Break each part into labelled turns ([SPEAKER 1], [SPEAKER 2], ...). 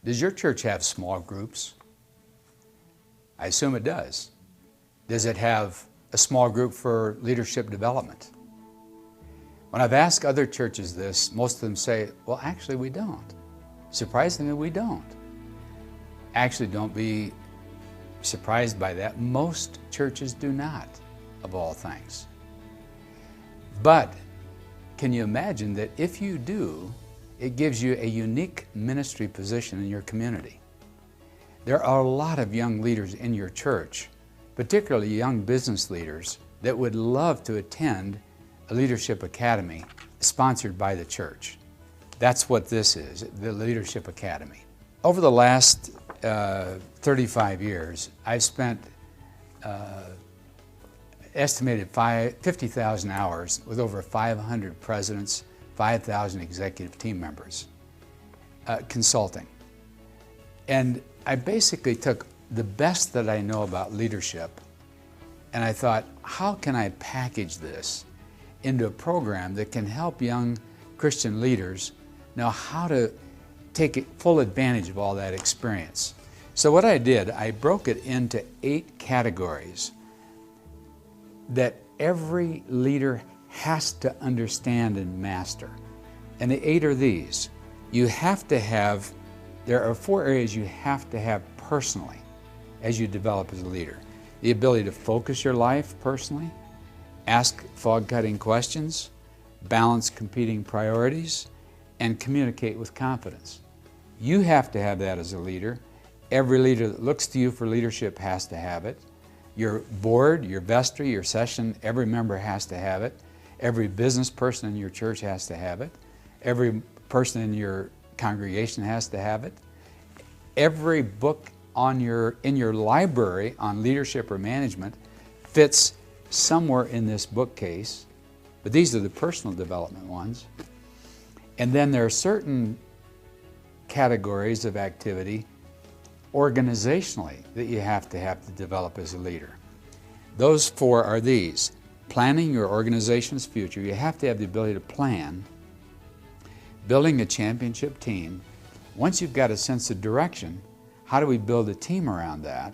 [SPEAKER 1] Does your church have small groups? I assume it does. Does it have a small group for leadership development? When I've asked other churches this, most of them say, well, actually we don't. Surprisingly, we don't. Actually, don't be surprised by that. Most churches do not, of all things. But can you imagine that if you do, it gives you a unique ministry position in your community? There are a lot of young leaders in your church, particularly young business leaders, that would love to attend a leadership academy sponsored by the church. That's what this is, the Leadership Academy. Over the last 35 years, I've spent estimated 50,000 hours with over 500 presidents, 5,000 executive team members, consulting. And I basically took the best that I know about leadership, and I thought, how can I package this into a program that can help young Christian leaders know how to take full advantage of all that experience? So what I did, I broke it into 8 categories that every leader has to understand and master. And the 8 are these. You have to have, there are 4 areas you have to have personally as you develop as a leader. The ability to focus your life personally, ask fog-cutting questions, balance competing priorities, and communicate with confidence. You have to have that as a leader. Every leader that looks to you for leadership has to have it. Your board, your vestry, your session, every member has to have it. Every business person in your church has to have it. Every person in your congregation has to have it. Every book in your library on leadership or management fits somewhere in this bookcase, but these are the personal development ones. And then there are certain categories of activity organizationally that you have to develop as a leader. Those 4 are these. Planning your organization's future. You have to have the ability to plan. Building a championship team. Once you've got a sense of direction, how do we build a team around that?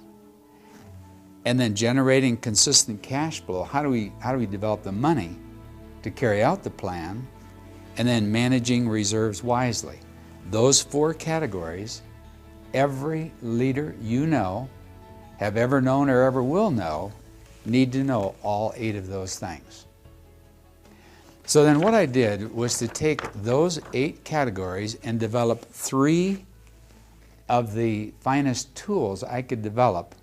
[SPEAKER 1] And then generating consistent cash flow. How do we develop the money to carry out the plan? And then managing reserves wisely. Those 4 categories, every leader you know, have ever known or ever will know, need to know all 8 of those things. So then what I did was to take those 8 categories and develop 3 of the finest tools I could develop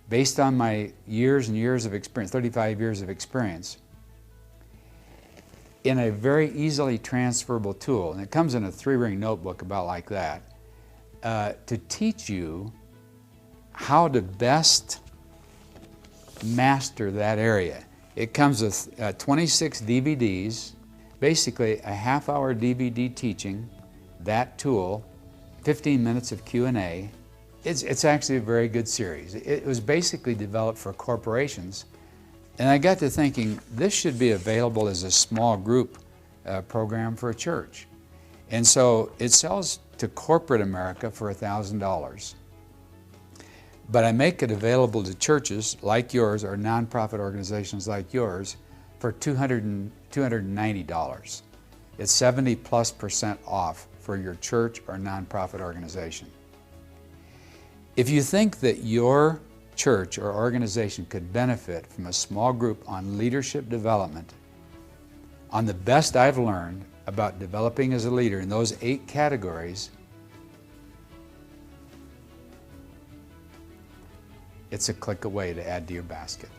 [SPEAKER 1] based on my years and years of experience, 35 years of experience, in a very easily transferable tool. And it comes in a 3-ring notebook about like that, to teach you how to best master that area. It comes with 26 DVDs, basically a half-hour DVD teaching, that tool, 15 minutes of Q&A. It's actually a very good series. It was basically developed for corporations, and I got to thinking this should be available as a small group program for a church. And so it sells to corporate America for $1,000. But I make it available to churches like yours or nonprofit organizations like yours for $290. It's 70+% off for your church or nonprofit organization. If you think that your church or organization could benefit from a small group on leadership development, on the best I've learned about developing as a leader in those 8 categories, it's a click away to add to your basket.